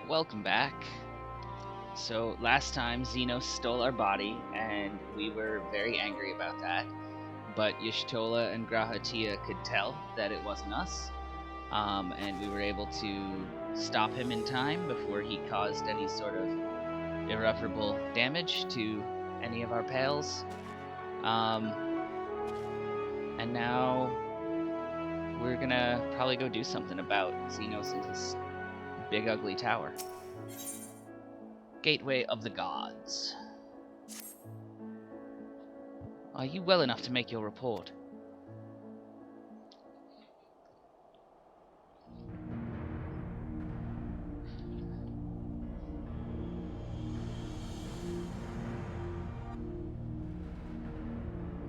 Welcome back. So last time Xenos stole our body, and we were very angry about that. But Y'shtola and Grahatia could tell that it wasn't us, and we were able to stop him in time before he caused any sort of irreparable damage to any of our pals. And now we're gonna probably go do something about Xenos and his big ugly tower. Gateway of the Gods. Are you well enough to make your report?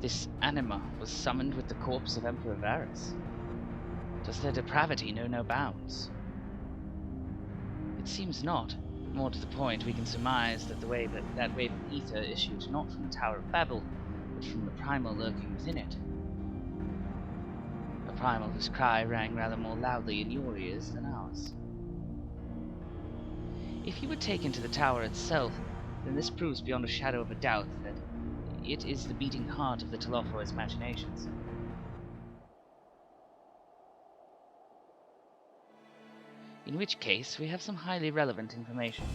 This anima was summoned with the corpse of Emperor Varus. Does their depravity know no bounds? It seems not. More to the point, we can surmise that that wave of ether issued not from the Tower of Babil, but from the primal lurking within it. A primal whose cry rang rather more loudly in your ears than ours. If you were taken to the tower itself, then this proves beyond a shadow of a doubt that it is the beating heart of the Telophoid's machinations. In which case, we have some highly relevant information.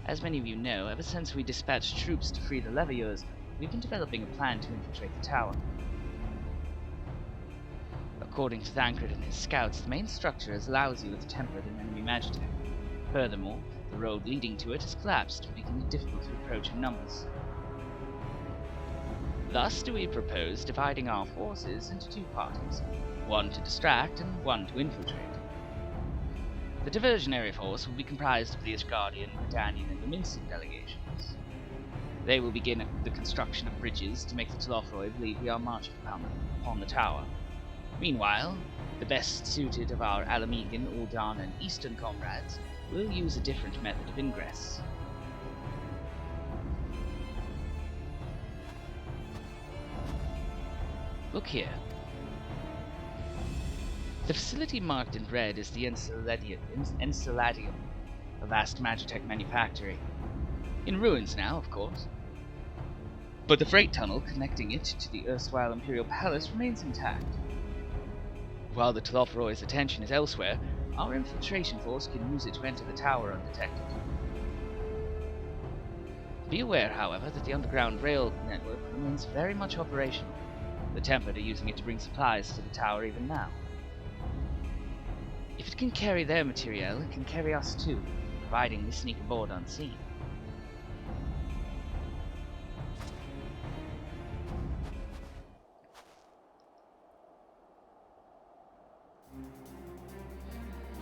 As many of you know, ever since we dispatched troops to free the Levieurs, we've been developing a plan to infiltrate the tower. According to Thancred and his scouts, the main structure is lousy with tempered and enemy magitech. Furthermore, the road leading to it has collapsed, making it difficult to approach in numbers. Thus do we propose dividing our forces into two parties, one to distract and one to infiltrate. The diversionary force will be comprised of the Ashgardian, Redanian, and Dominsian delegations. They will begin the construction of bridges to make the Telophoid believe we are marching upon the tower. Meanwhile, the best suited of our Alamegan, Uldan, and Eastern comrades will use a different method of ingress. Look here. The facility marked in red is the Enceladium, a vast magitech manufactory. In ruins now, of course. But the freight tunnel connecting it to the erstwhile Imperial Palace remains intact. While the Telophoid's attention is elsewhere, our infiltration force can use it to enter the tower undetected. Be aware, however, that the underground rail network remains very much operational. The Tempered are using it to bring supplies to the tower even now. If it can carry their materiel, it can carry us too, providing we sneak aboard unseen.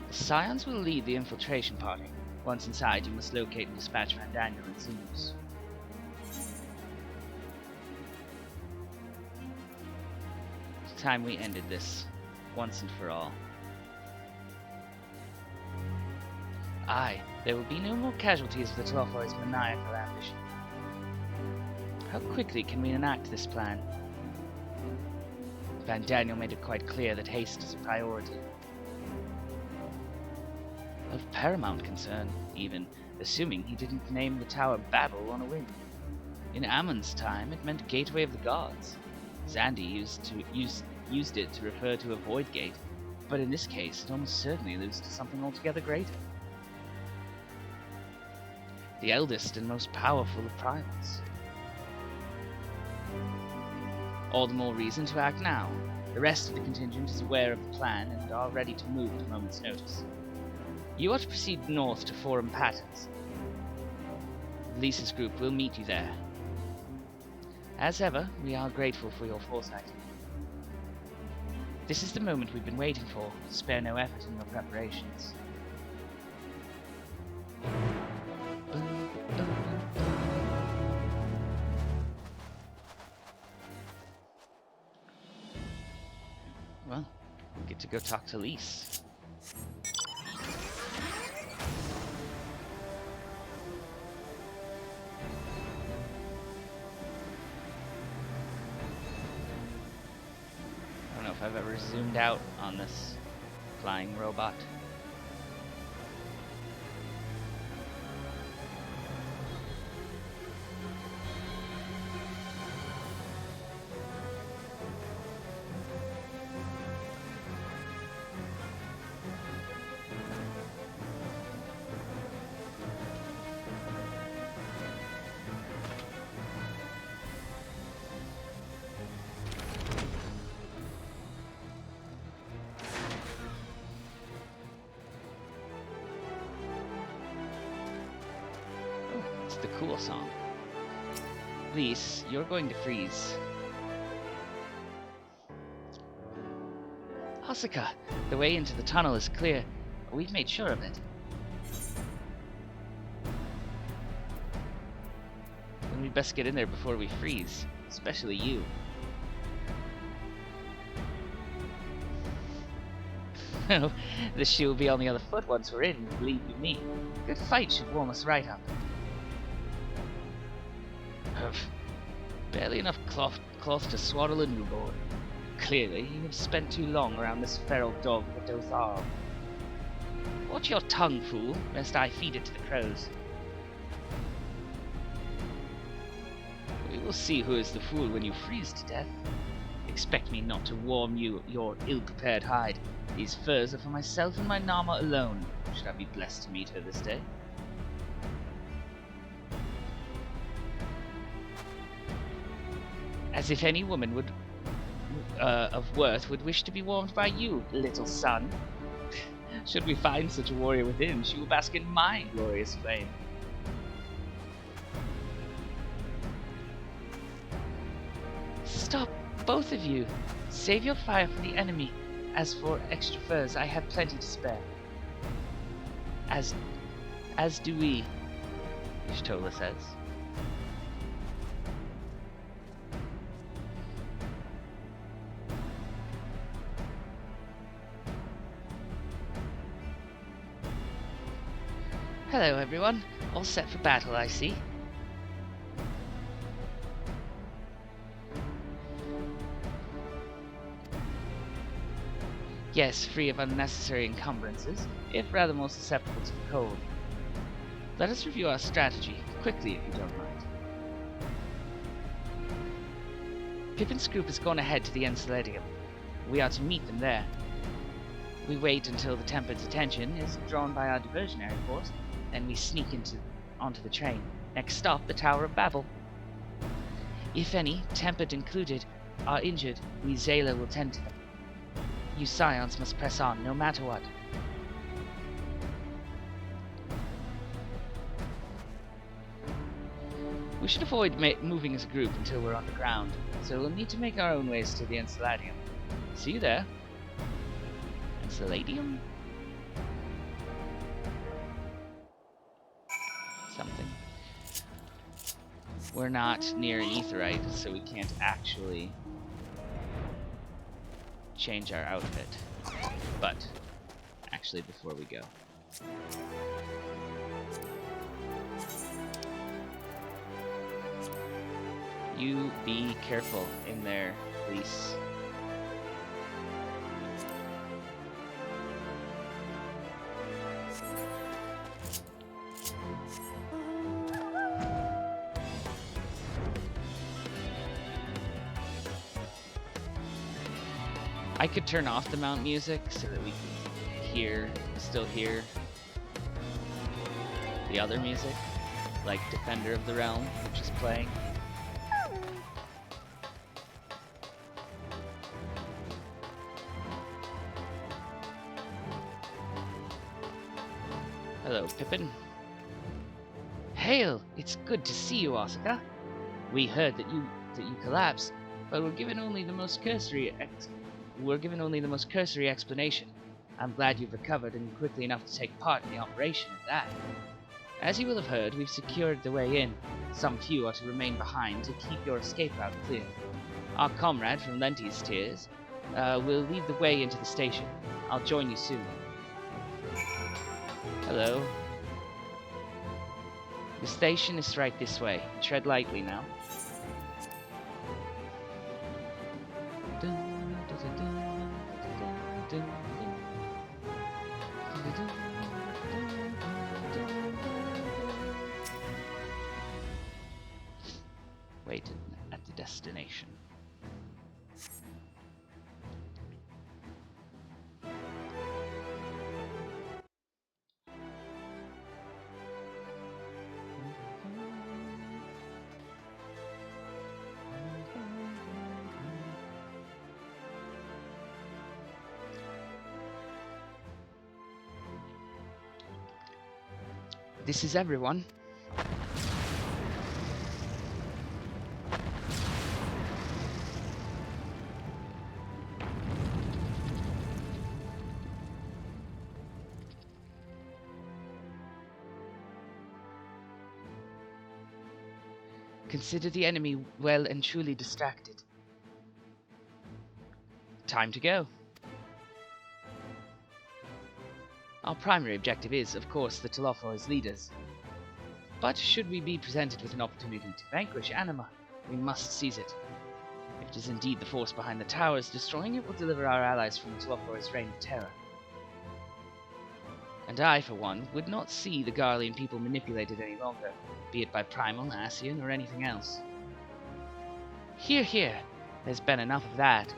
The Scions will lead the infiltration party. Once inside, you must locate and dispatch Van Daniel and Xenos. It's time we ended this, once and for all. Aye, there will be no more casualties of the Telophoid's maniacal ambition. How quickly can we enact this plan? Van Daniel made it quite clear that haste is a priority. Of paramount concern, even, assuming he didn't name the Tower Babil on a whim. In Ammon's time, it meant Gateway of the Gods. Xandi used it to refer to a Void Gate, but in this case, it almost certainly alludes to something altogether greater. The eldest and most powerful of primals. All the more reason to act now. The rest of the contingent is aware of the plan and are ready to move at a moment's notice. You are to proceed north to Forum Patents. Lisa's group will meet you there. As ever, we are grateful for your foresight. This is the moment we've been waiting for. Spare no effort in your preparations. Well, we get to go talk to Lise. I don't know if I've ever zoomed out on this flying robot. the cool song. Lise, you're going to freeze. Asuka, the way into the tunnel is clear. We've made sure of it. Then we'd best get in there before we freeze, especially you. The shoe will be on the other foot once we're in, believe you me. Good fight should warm us right up. Barely enough cloth to swaddle a newborn. Clearly, you have spent too long around this feral dog with a dotharl. Watch your tongue, fool, lest I feed it to the crows. We will see who is the fool when you freeze to death. Expect me not to warm you your ill-prepared hide. These furs are for myself and my Nama alone, should I be blessed to meet her this day. As if any woman would of worth would wish to be warmed by you, little son. Should we find such a warrior within, she will bask in my glorious flame. Stop, both of you. Save your fire for the enemy. As for extra furs, I have plenty to spare. As do we, Y'shtola says. Hello everyone, all set for battle I see. Yes, free of unnecessary encumbrances, if rather more susceptible to the cold. Let us review our strategy, quickly if you don't mind. Pippin's group has gone ahead to the Enceladium. We are to meet them there. We wait until the Tempered's attention is drawn by our diversionary force, then we sneak onto the train. Next stop, the Tower of Babil. If any, Tempered included, are injured, we Zayla will tend to them. You Scions must press on, no matter what. We should avoid moving as a group until we're on the ground, so we'll need to make our own ways to the Enceladium. See you there. Enceladium? Something. We're not near an aetherite, so we can't actually change our outfit. But, actually before we go. You be careful in there, please. I could turn off the mount music so that we can still hear the other music, like Defender of the Realm, which is playing. Hello, Pippin. Hail! It's good to see you, Asuka. We heard that you collapsed, but we're given only the most cursory explanation. I'm glad you've recovered and quickly enough to take part in the operation at that. As you will have heard, we've secured the way in. Some few are to remain behind to keep your escape route clear. Our comrade from Lenti's Tears will lead the way into the station. I'll join you soon. Hello. The station is right this way. Tread lightly now. Wait at the destination. This is everyone. Consider the enemy well and truly distracted. Time to go. Our primary objective is, of course, the Telophor's leaders. But should we be presented with an opportunity to vanquish Anima, we must seize it. If it is indeed the force behind the towers, destroying it will deliver our allies from the Telophor's reign of terror. And I, for one, would not see the Garlean people manipulated any longer, be it by Primal, Ascian, or anything else. Hear, hear! There's been enough of that.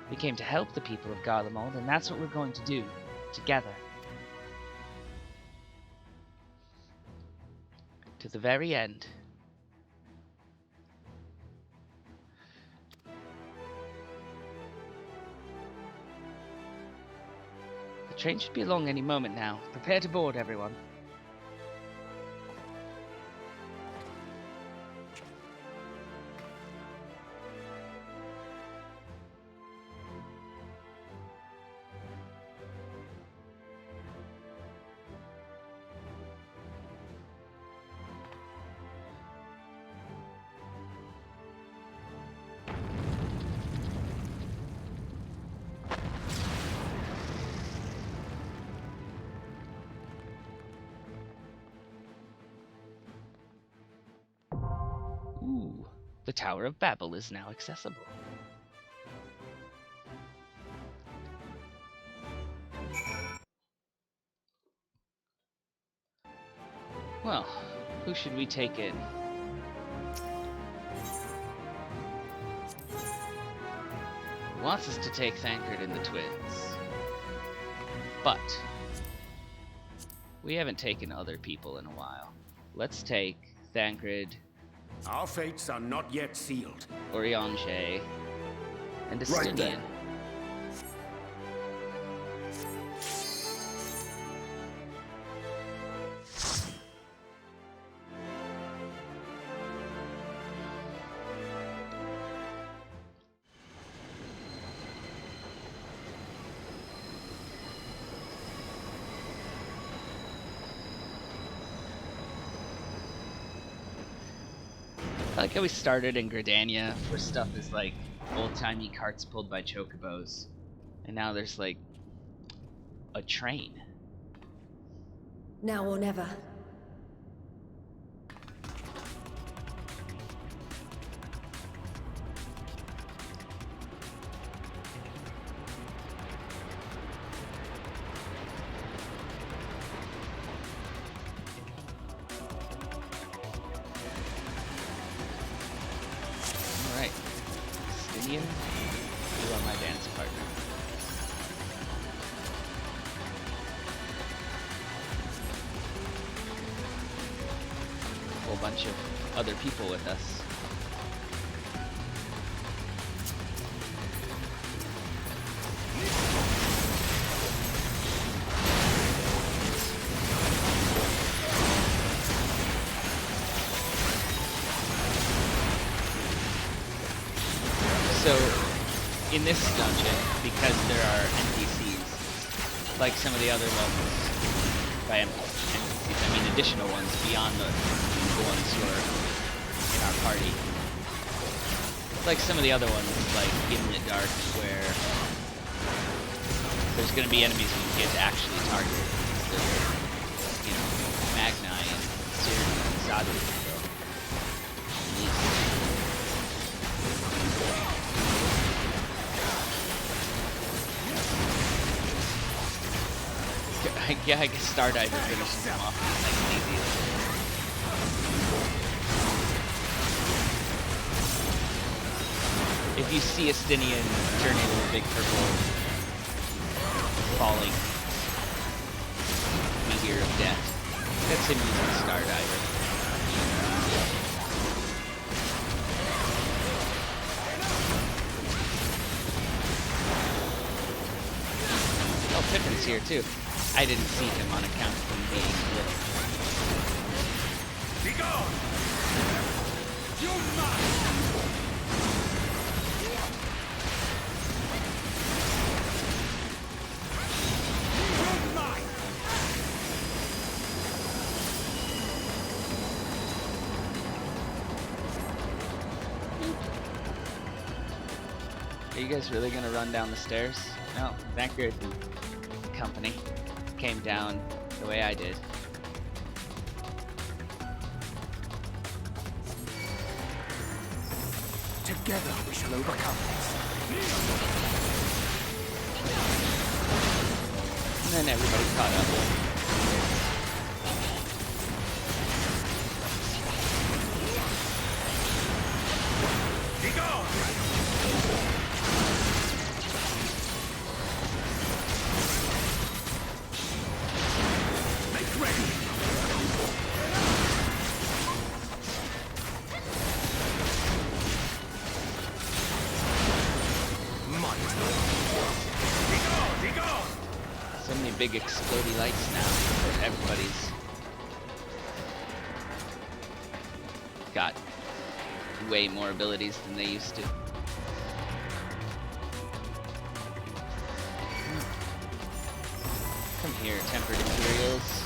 We came to help the people of Garlemald, and that's what we're going to do, together. To the very end. The train should be along any moment now. Prepare to board, everyone. Ooh, the Tower of Babil is now accessible. Well, who should we take in? He wants us to take Thancred and the twins. But we haven't taken other people in a while. Let's take Thancred, Our fates are not yet sealed. Oriange, and Right Estinian. then. I like how we started in Gridania, where stuff is like old-timey carts pulled by chocobos, and now there's like a train. Now or never. Alright. Estinian, you are my dance partner. A whole bunch of other people with us. So, in this dungeon, because there are NPCs, like some of the other levels, by NPCs I mean additional ones beyond the ones who are in our party. Like some of the other ones, like in the dark, where there's going to be enemies we can't actually target. You know, Magnai and Ciri and Zadu. Yeah, I guess Stardiver finishes them off nice and easy. If you see Estinian turning into a big purple falling meteor of death, that's him using Stardiver. Oh, Pippin's here too. I didn't see him on account of him being little. Be gone! You must! You're mine! Are you guys really gonna run down the stairs? No, Thacker and company came down the way I did. Together we shall overcome this. And then everybody caught up. Be gone! Make ready! So many big explodey lights now that everybody's got way more abilities than they used to. Come here, tempered Imperials.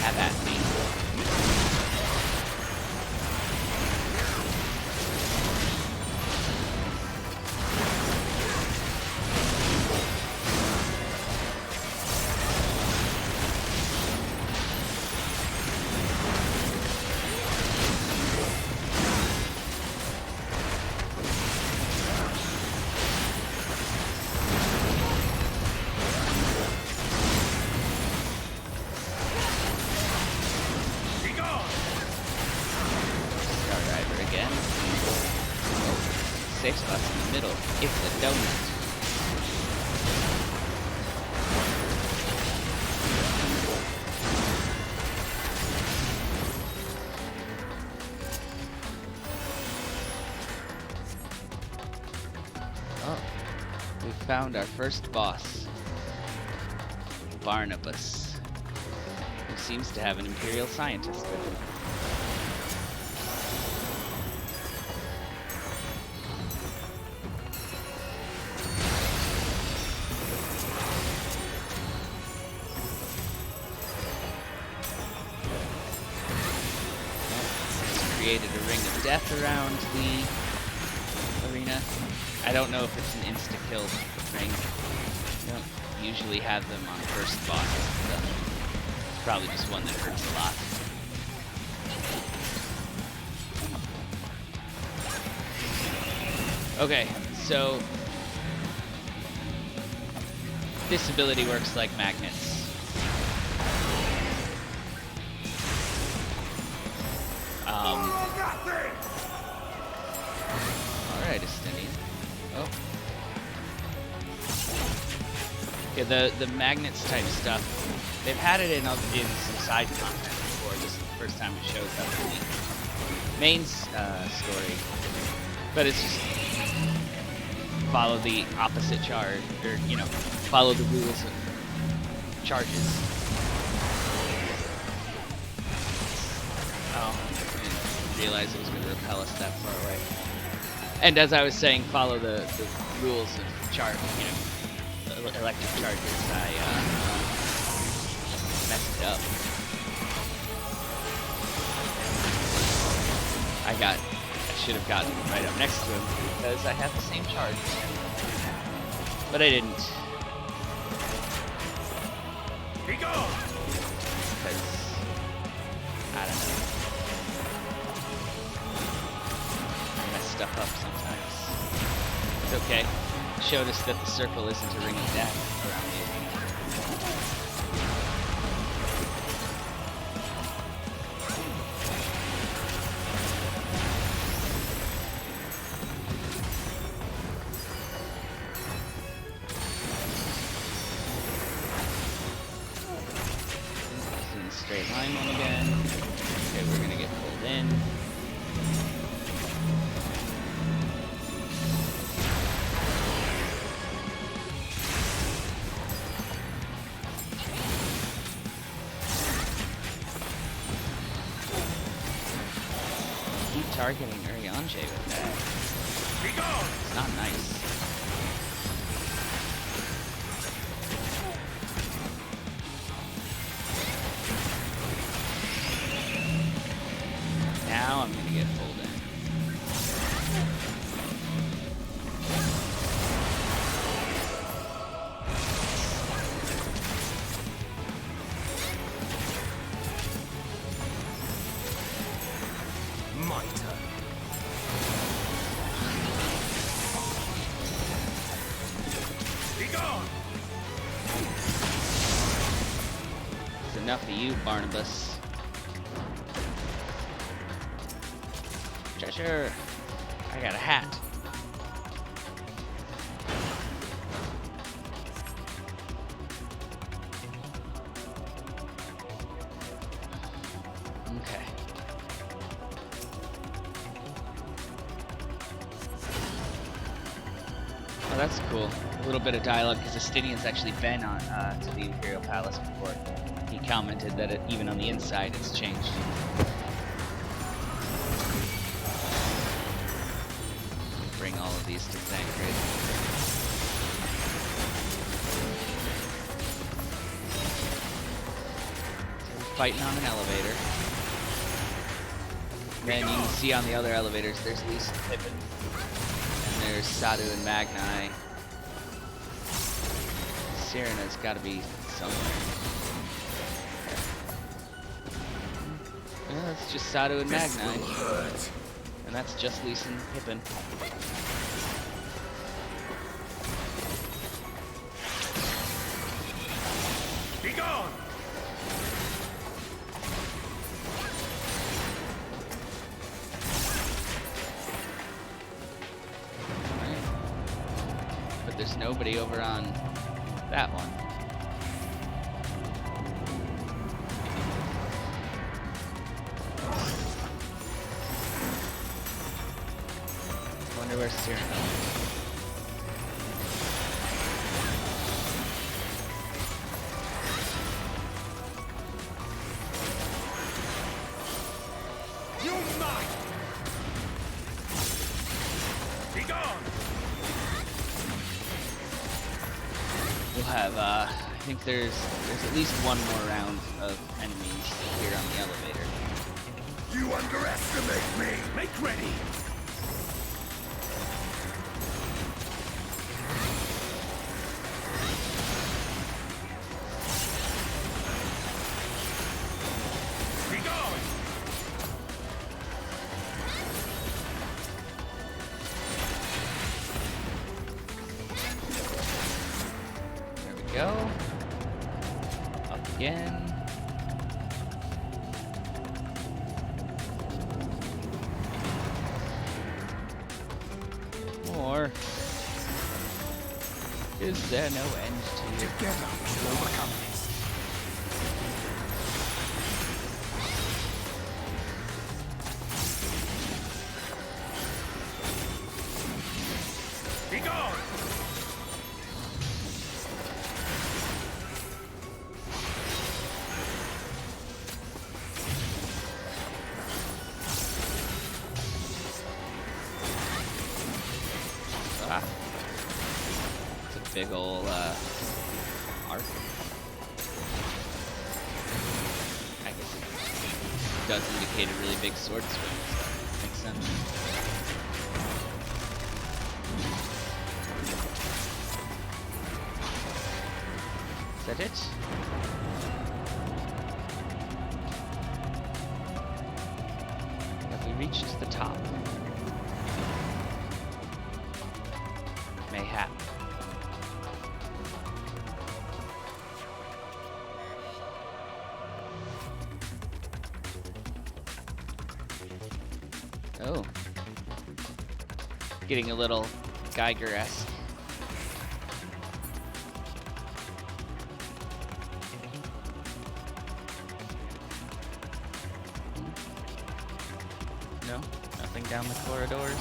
Have at me. Safe spots in the middle. It's a donut. Oh, we found our first boss, Barnabas, who seems to have an Imperial scientist with him. Created a ring of death around the arena. I don't know if it's an insta-kill ring. You don't usually have them on first bosses, so it's probably just one that hurts a lot. Okay, so this ability works like magnets. Alright, Estinian. Oh. Yeah, the magnets type stuff, they've had it in some side content before. This is the first time it shows up in the main story. But it's just follow the opposite charge, or, you know, follow the rules of charges. Oh, I didn't realize it was going to repel us that far away. And as I was saying, follow the rules of charge, you know, electric charges. I messed it up. I should have gotten right up next to him because I have the same charge. But I didn't. Be gone! Because I don't know. I mess stuff up sometimes. It's okay. It showed us that the circle isn't a ring of death around the arena. Doing the straight line one again. Okay, we're gonna get pulled in. Keep targeting Urianger with that. Be gone! It's not nice. Now I'm enough of you, Barnabas. Treasure! I got a hat. Okay. Oh, that's cool. A little bit of dialogue, because Justinian's actually been on to the Imperial Palace before. He commented that even on the inside it's changed. Bring all of these to Thancred. So we're fighting on an elevator. Then you can see on the other elevators there's Lisa and Pippin. And there's Sadu and Magni. Serena's gotta be somewhere. Yeah, that's just Sadu and Magni. And that's just Lisa and Pippin. Be gone! But there's nobody over on that one. I wonder where's Serena. You're mine! Be gone! We'll have, I think there's at least one more round of enemies here on the elevator. You underestimate me! Make ready! Be gone! There we go. Up again. More. Is there no end to it? Together we shall overcome this. Be gone! Ah. It's a big ol' arc. I guess it does indicate a really big sword swing, so makes sense. Is that it? Have we reached the top? Mayhap. Oh. Getting a little Geiger-esque. No? Nothing down the corridors?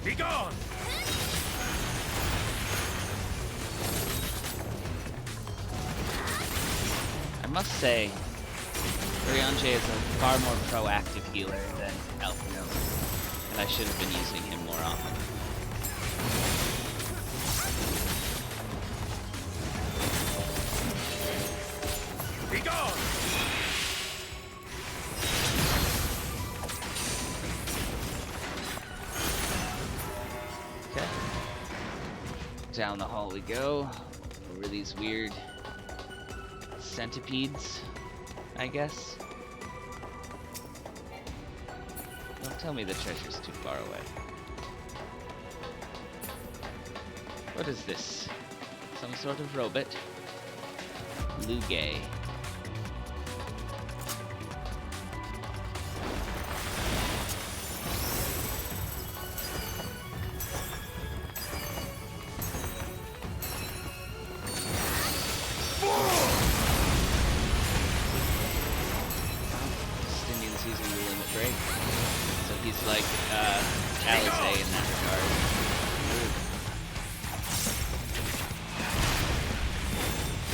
Be gone! I must say, Urianger is a far more proactive healer than Alphino, and I should have been using him more often. Be gone! Okay. Down the hall we go, over these weird centipedes, I guess. Don't tell me the treasure's too far away. What is this? Some sort of robot? Lugay. Stinian's using the limit break. So he's like Alizé in that regard.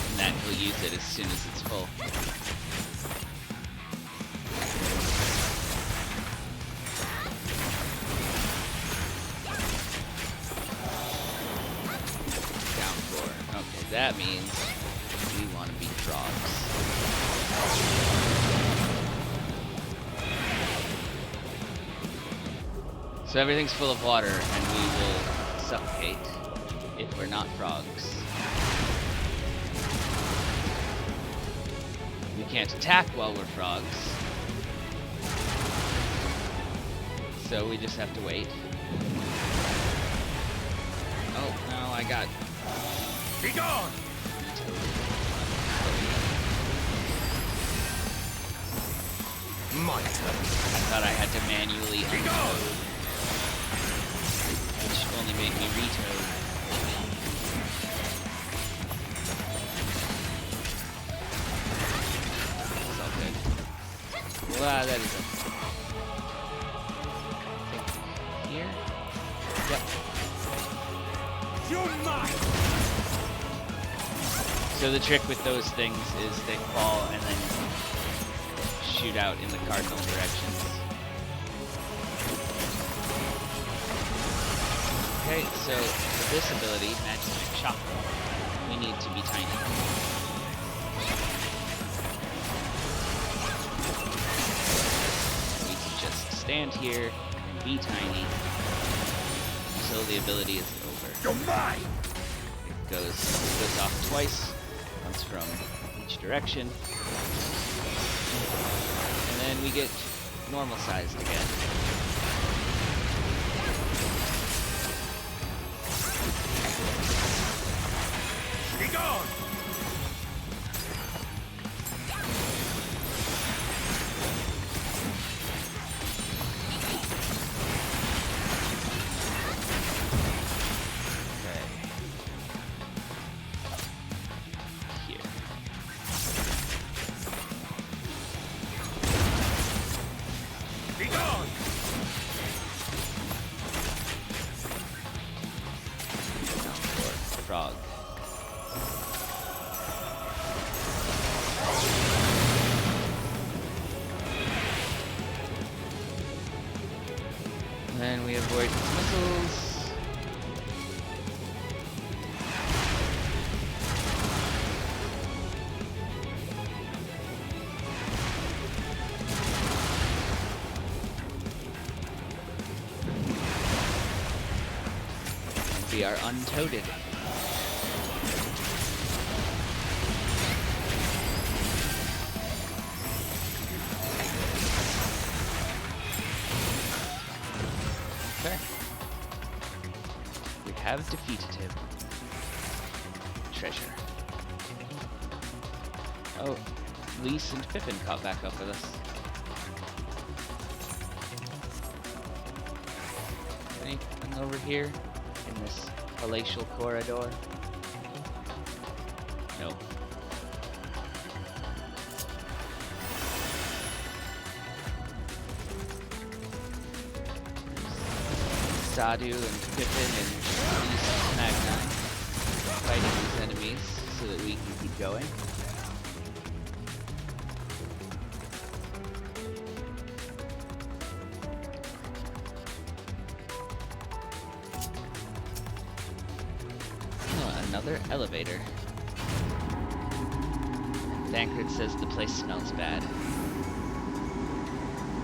And that he'll use it as soon as it's full. Down 4. Okay, that means we want to be frogs. So everything's full of water, and we will suffocate if we're not frogs. We can't attack while we're frogs, so we just have to wait. Oh, no, I got... Be gone! My turn. I thought I had to manually uncode, which only made me retode. It's all good. Well, that is a... Here? Yep. You're mine! So the trick with those things is they fall and then shoot out in the cardinal directions. Okay, so for this ability, Magic Chakra, we need to be tiny. We can just stand here and be tiny until the ability is over. You're mine! It goes off twice, once from each direction. And then we get normal sized again. Be gone! Okay. Here. Be gone! Down for frog. And then we avoid his missiles. We are untoaded. Okay. We have defeated him. Treasure. Oh, Lise and Pippin caught back up with us. Anything over here in this palatial corridor? No. Sadu and Pippin and Lise and Magna fighting these enemies so that we can keep going. Oh, another elevator. Thancred says the place smells bad.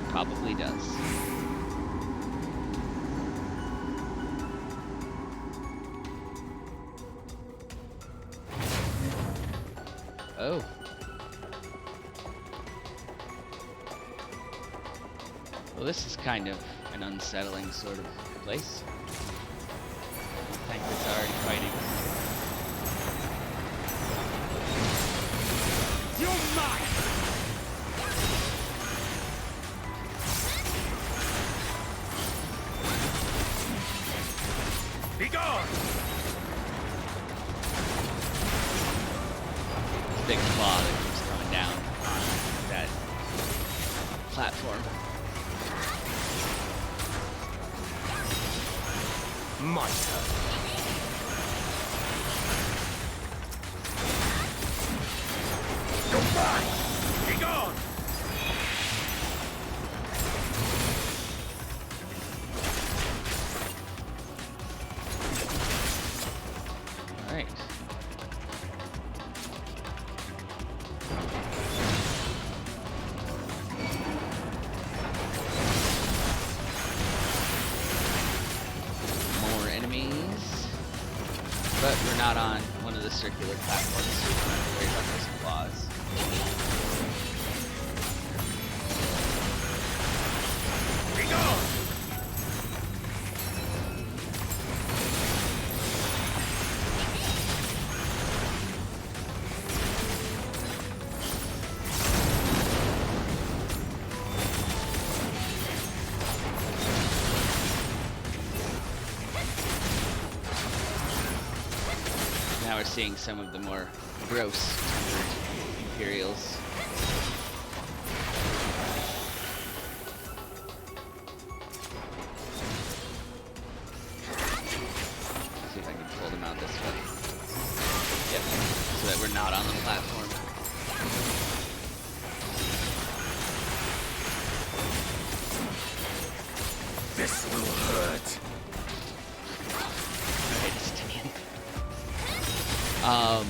Probably does. Oh, Well, this is kind of an unsettling sort of place. I think it's already fighting. You're mine! Be gone! Big claw that keeps coming down on that platform. My turn. You're mine! Be gone! Alright. More enemies. But we're not on one of the circular platforms, so we don't have to worry about those claws. Be gone! Now we're seeing some of the more gross Imperials. See if I can pull them out this way. Yep, so that we're not on the platform. This will hurt. Alright, Justinian.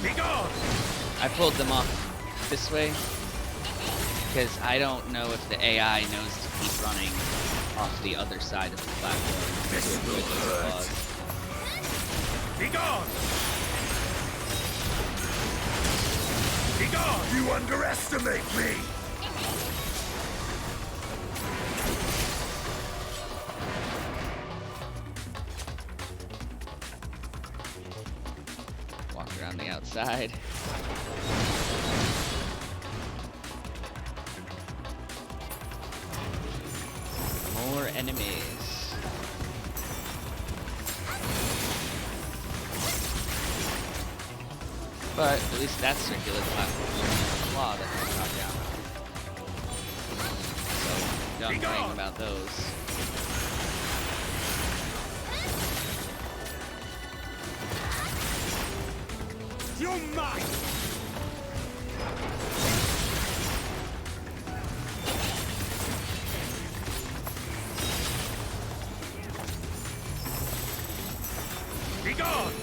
Be gone! I pulled them off this way because I don't know if the AI knows to keep running off the other side of the platform. This to avoid will those hurt. claws. Be gone! Be gone! You underestimate me! Walk around the outside. More enemies. But at least that's circular platform. There's a claw that can drop down. So done worrying about those. You're mine! Be gone!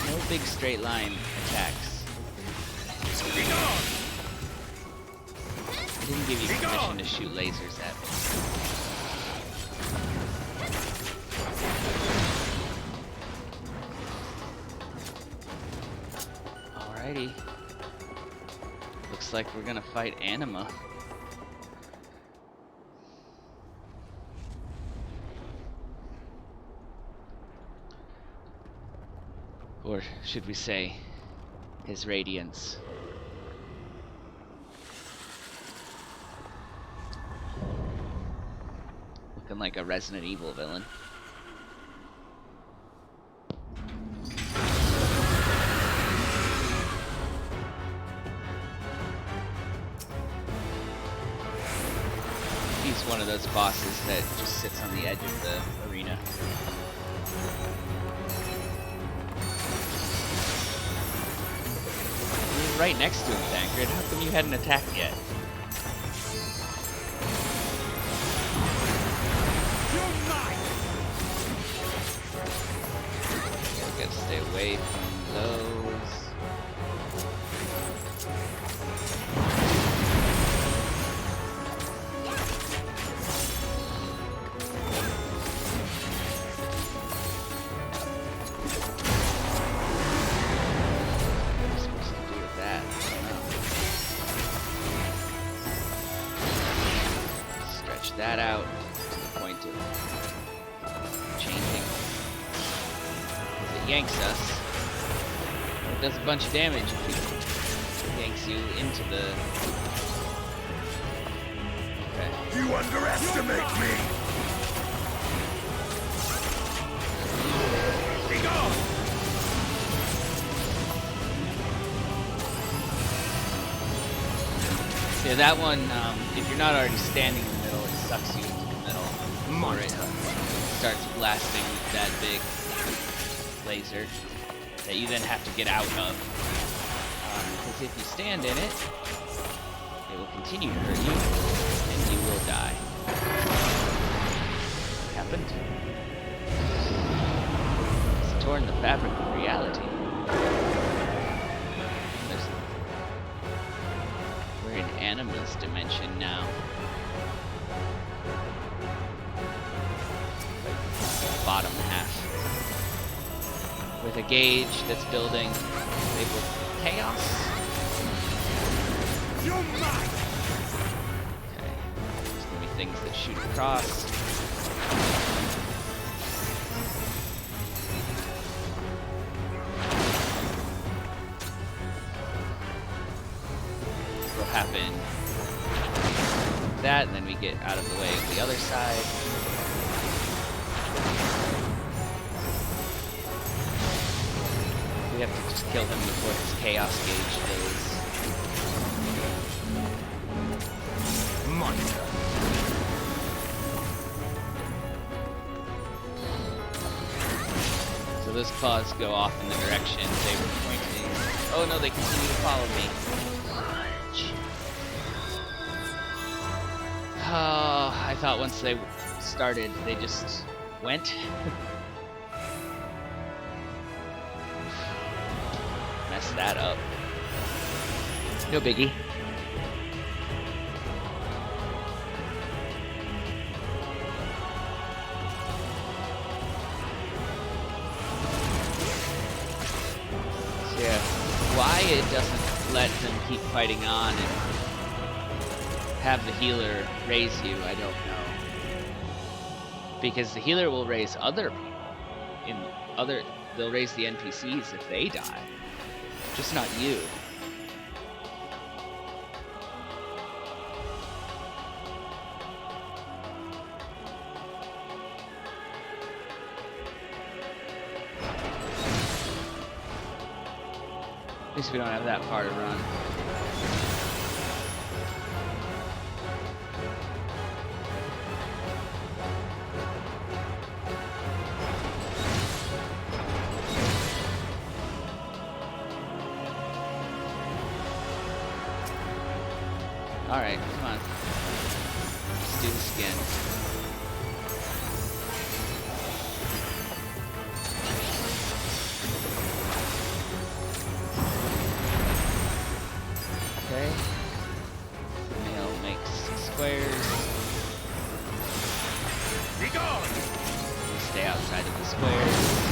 No big straight line attacks. Be gone! I didn't give you Be permission gone! to shoot lasers at me. Alrighty. Looks like we're gonna fight Anima. Or should we say, his radiance. Looking like a Resident Evil villain. He's one of those bosses that just sits on the edge of the arena. You're right next to him, Tancred. How come you hadn't attacked yet? You're mine! Gotta stay away from those. that out to the point of changing. It yanks us. It does a bunch of damage if it yanks you into the... Okay. You underestimate me! Be gone! Yeah, that one, if you're not already standing in the middle, it sucks you into the middle. Or it starts blasting that big laser that you then have to get out of. Because if you stand in it, it will continue to hurt you, and you will die. What happened? It's torn the fabric of reality. We're in Anima's dimension now. Bottom half. With a gauge that's building labeled chaos. You're mine! Okay. There's gonna be things that shoot across. Will happen that, and then we get out of the way of the other side. We have to just kill him before his chaos gauge goes. Monster. So those claws go off in the direction they were pointing. Oh no, they continue to follow me. Oh, I thought once they started, they just went. Messed that up. No biggie. So yeah, why it doesn't let them keep fighting on and have the healer raise you, I don't know. Because the healer will raise other people. They'll raise the NPCs if they die. Just not you. At least we don't have that far to run. Alright, come on. Let's do this again. Okay. Nail makes squares. Be gone! Stay outside of the squares.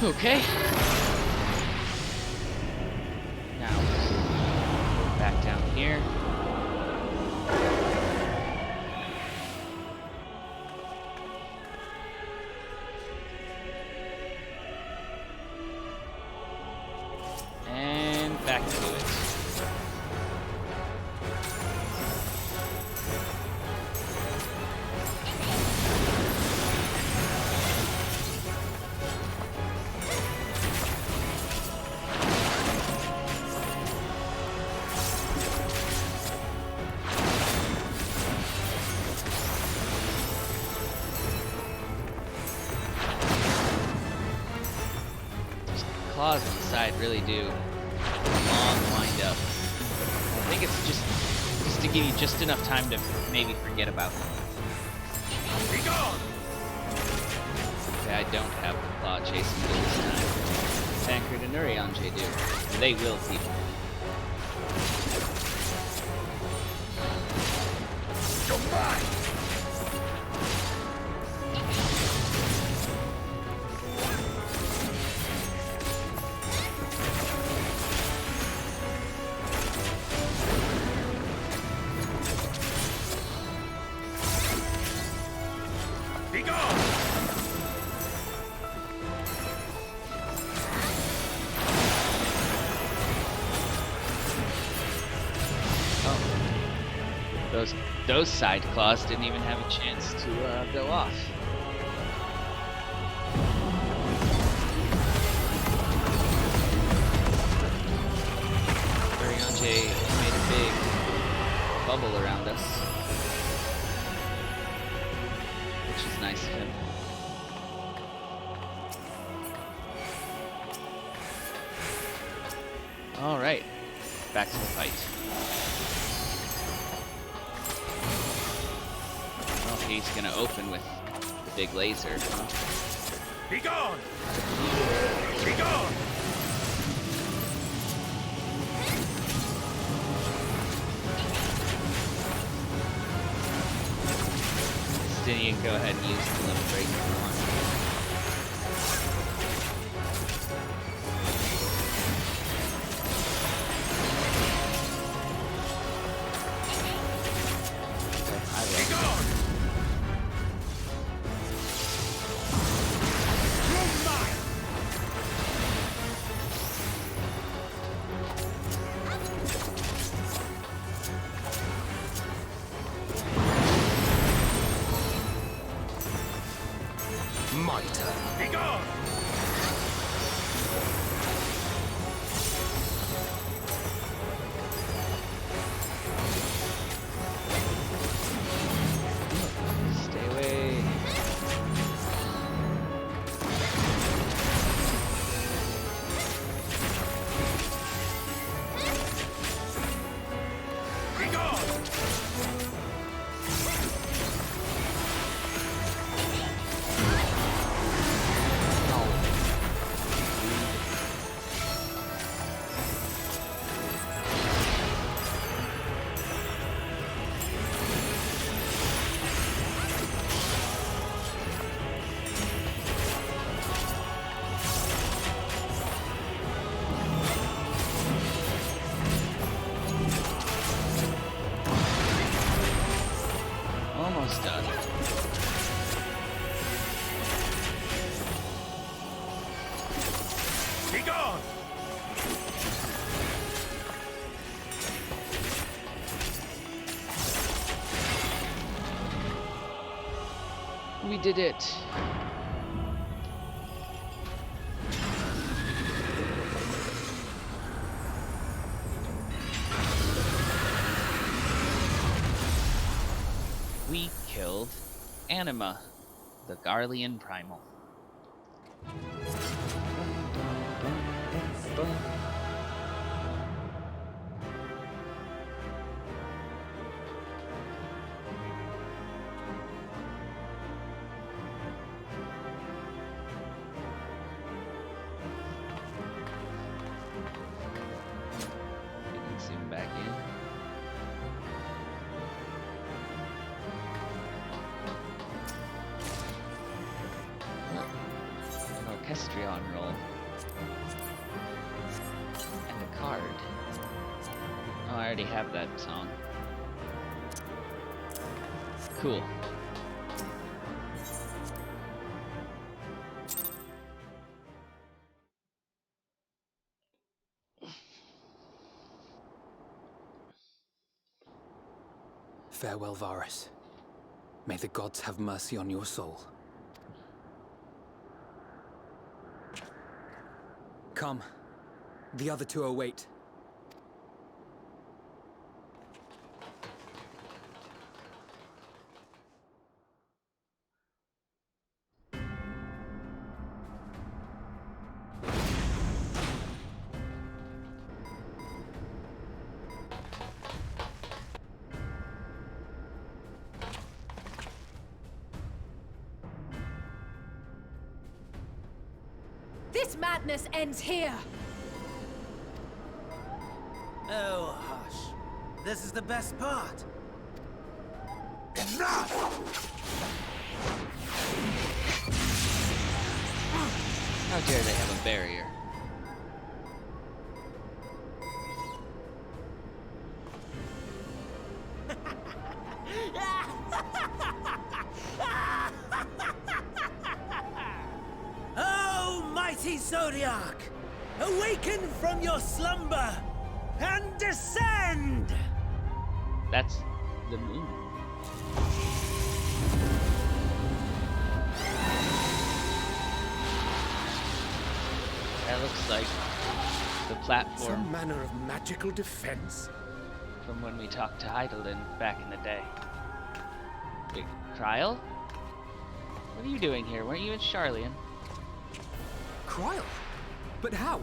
Okay. Now, back down here. And back to it. really do. Long wind up. I think it's just to give you just enough time to maybe forget about them. Be gone! Okay, I don't have the claw chasing me this time. Tancred and Urianger do. They will keep me. You're mine! Be gone! Those side claws didn't even have a chance to go off. Urianger made a big bubble around us, which is nice of him. All right, back to the fight. He's gonna open with the big laser. Be gone! Be gone! Justinian, go ahead and use the limit break if you want. Be gone! My turn. Be gone! Stay away. Be gone! Almost done. Be gone! We did it. We killed Anima, the Garlean Primal. You can zoom back in. An Orchestrion roll. And a card. Oh, I already have that song. Cool. Farewell, Varus. May the gods have mercy on your soul. Come. The other two await. This madness ends here! Oh, hush. This is the best part. Enough! How dare they have a barrier? Oh, mighty Zodiac! Awaken from your slumber and descend! That's the moon. That looks like the platform Some manner of magical defense. from when we talked to Heidelin back in the day. Big Kryl? What are you doing here? Weren't you in Charlian? Kryl? But how?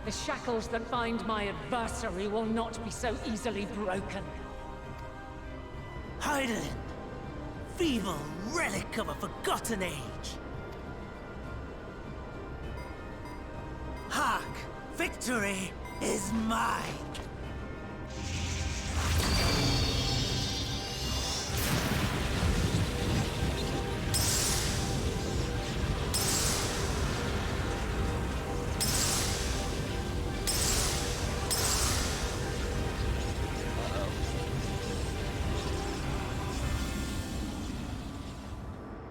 The shackles that bind my adversary will not be so easily broken. Heidelin! Feeble relic of a forgotten age! Hark! Victory is mine!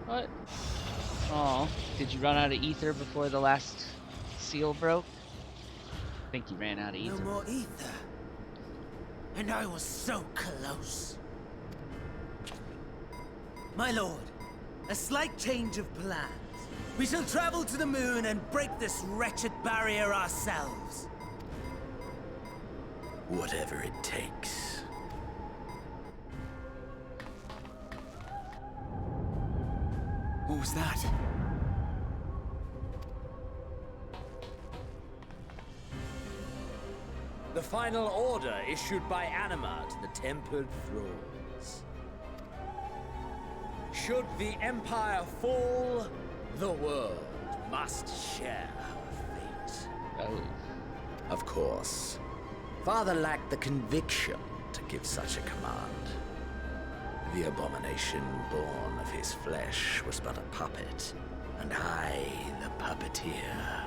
What? Oh, did you run out of ether before the last seal broke? I think you ran out of ether. No more ether. And I was so close. My lord, a slight change of plans. We shall travel to the moon and break this wretched barrier ourselves. Whatever it takes. What was that? The final order issued by Anima to the Tempered Thralls. Should the Empire fall, the world must share our fate. Oh. Of course. Father lacked the conviction to give such a command. The abomination born of his flesh was but a puppet, and I the puppeteer.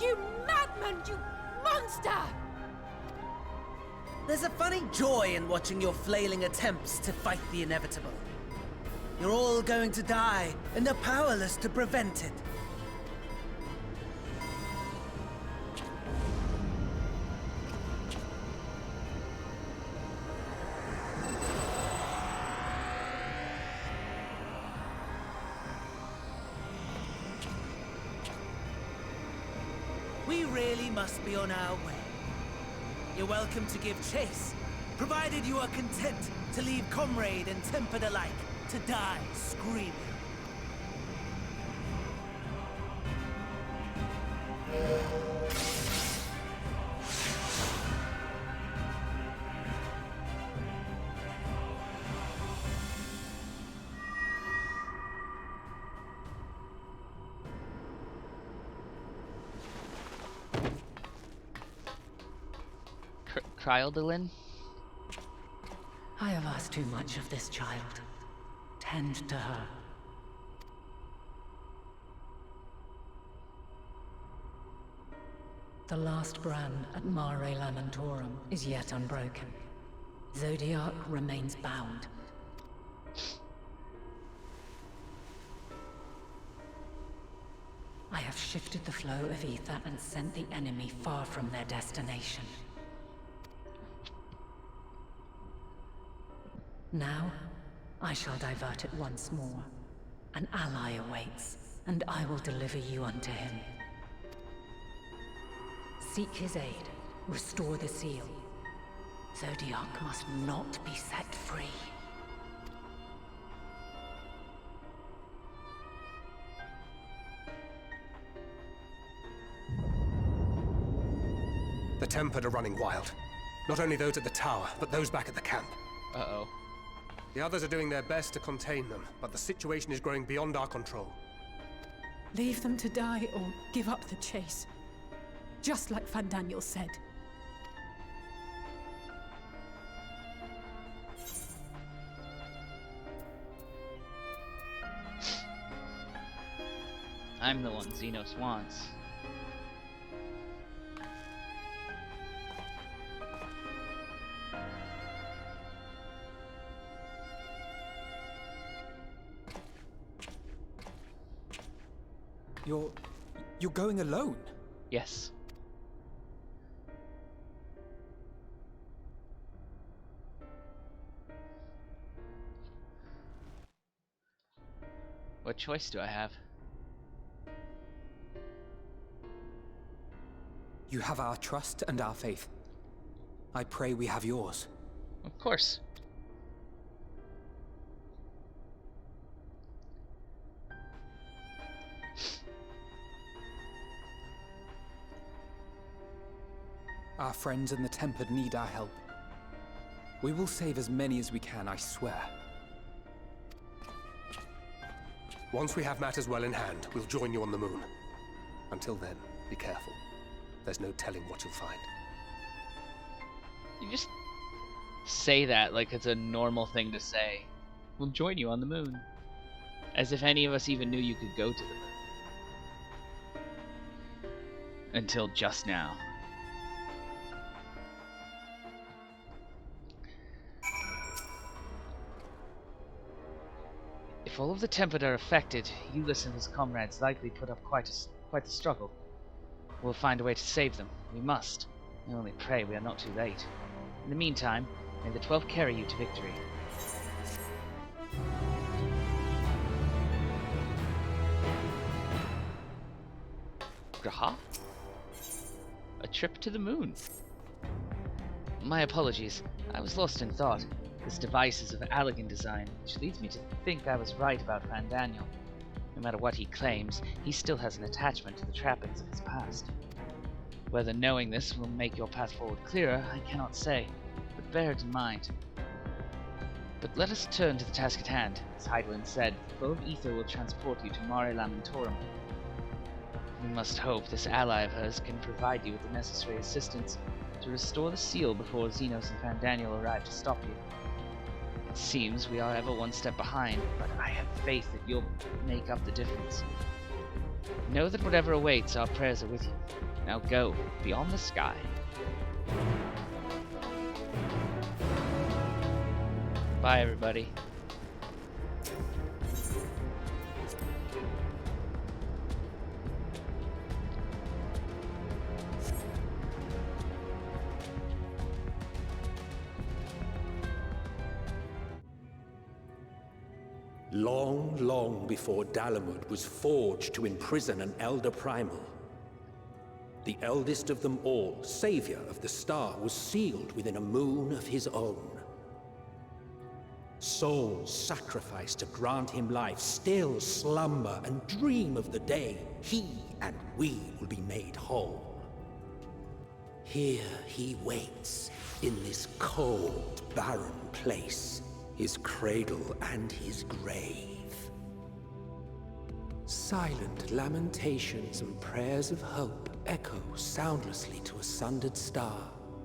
You madman, you monster! There's a funny joy in watching your flailing attempts to fight the inevitable. You're all going to die, and they're powerless to prevent it. We really must be on our way. You're welcome to give chase, provided you are content to leave comrade and tempered alike to die screaming. Kryldalin? I have asked too much of this child. Tend to her. The last brand at Mare Lamentorum is yet unbroken. Zodiac remains bound. I have shifted the flow of ether and sent the enemy far from their destination. Now, I shall divert it once more. An ally awaits, and I will deliver you unto him. Seek his aid, restore the seal. Zodiac must not be set free. Tempered are running wild. Not only those at the tower, but those back at the camp. Uh-oh. The others are doing their best to contain them, but the situation is growing beyond our control. Leave them to die or give up the chase. Just like Van Daniel said. I'm the one Xenos wants. You're going alone? Yes. What choice do I have? You have our trust and our faith. I pray we have yours. Of course. Our friends and the Tempered need our help. We will save as many as we can, I swear. Once we have matters well in hand, we'll join you on the moon. Until then, be careful. There's no telling what you'll find. You just say that like it's a normal thing to say. We'll join you on the moon. As if any of us even knew you could go to the moon. Until just now. If all of the Tempered are affected, Ulysses and his comrades likely put up quite the struggle. We'll find a way to save them. We must. I only pray we are not too late. In the meantime, may the 12 carry you to victory. Graha? A trip to the moon. My apologies. I was lost in thought. This device is of elegant design, which leads me to think I was right about Van Daniel. No matter what he claims, he still has an attachment to the trappings of his past. Whether knowing this will make your path forward clearer, I cannot say, but bear it in mind. But let us turn to the task at hand. As Heidelin said, the flow of ether will transport you to Mare Lamentorum. We must hope this ally of hers can provide you with the necessary assistance to restore the seal before Xenos and Van Daniel arrive to stop you. It seems we are ever one step behind, but I have faith that you'll make up the difference. Know that whatever awaits, our prayers are with you. Now go, beyond the sky. Bye, everybody. Long, long before Dalamud was forged to imprison an Elder Primal, the eldest of them all, savior of the star, was sealed within a moon of his own. Souls sacrificed to grant him life still slumber and dream of the day he and we will be made whole. Here he waits, in this cold, barren place, his cradle and his grave. Silent lamentations and prayers of hope echo soundlessly to a sundered star,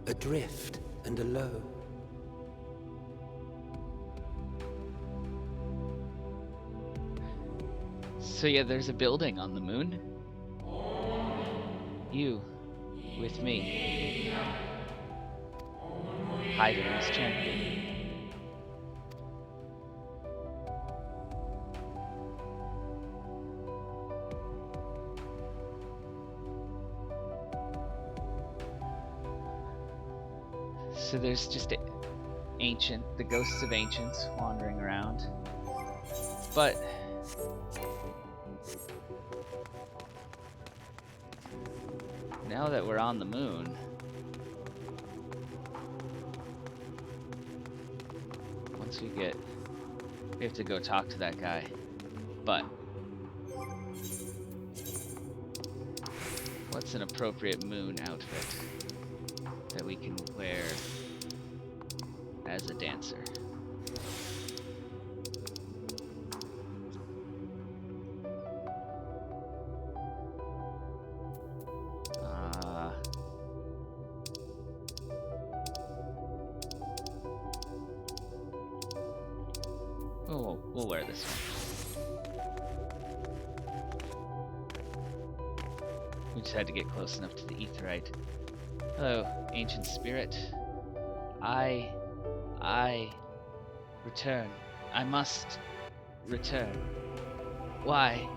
adrift and alone. So yeah, there's a building on the moon. You, with me. Heidelin's champion. So there's just the ghosts of ancients wandering around. But now that we're on the moon, we have to go talk to that guy. But what's an appropriate moon outfit? that we can wear as a dancer. We'll wear this one. We just had to get close enough to the aetheryte. Hello, ancient spirit. I return. I must return. Why?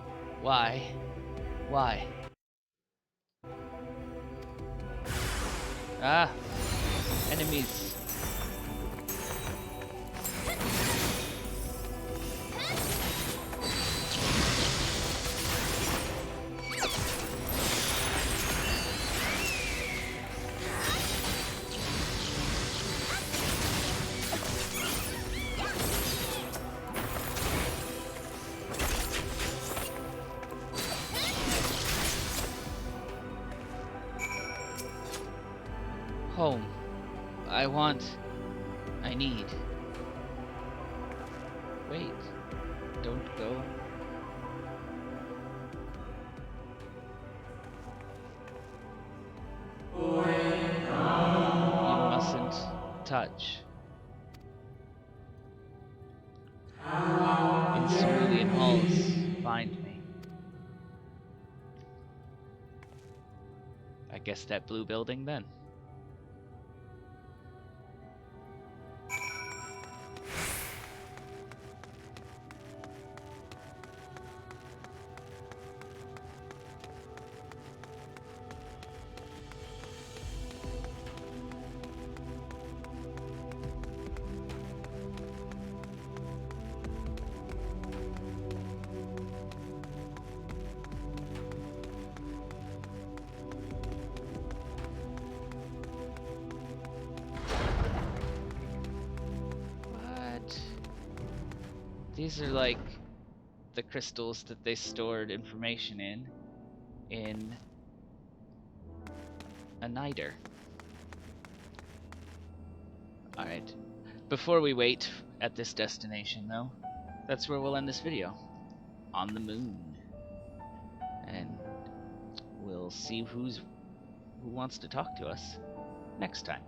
Ah! Enemies! Home. I need. Wait. Don't go. You mustn't touch. In cerulean halls, find me. I guess that blue building then. These are like the crystals that they stored information in a niter. Alright. Before we wait at this destination though, that's where we'll end this video. On the moon. And we'll see who wants to talk to us next time.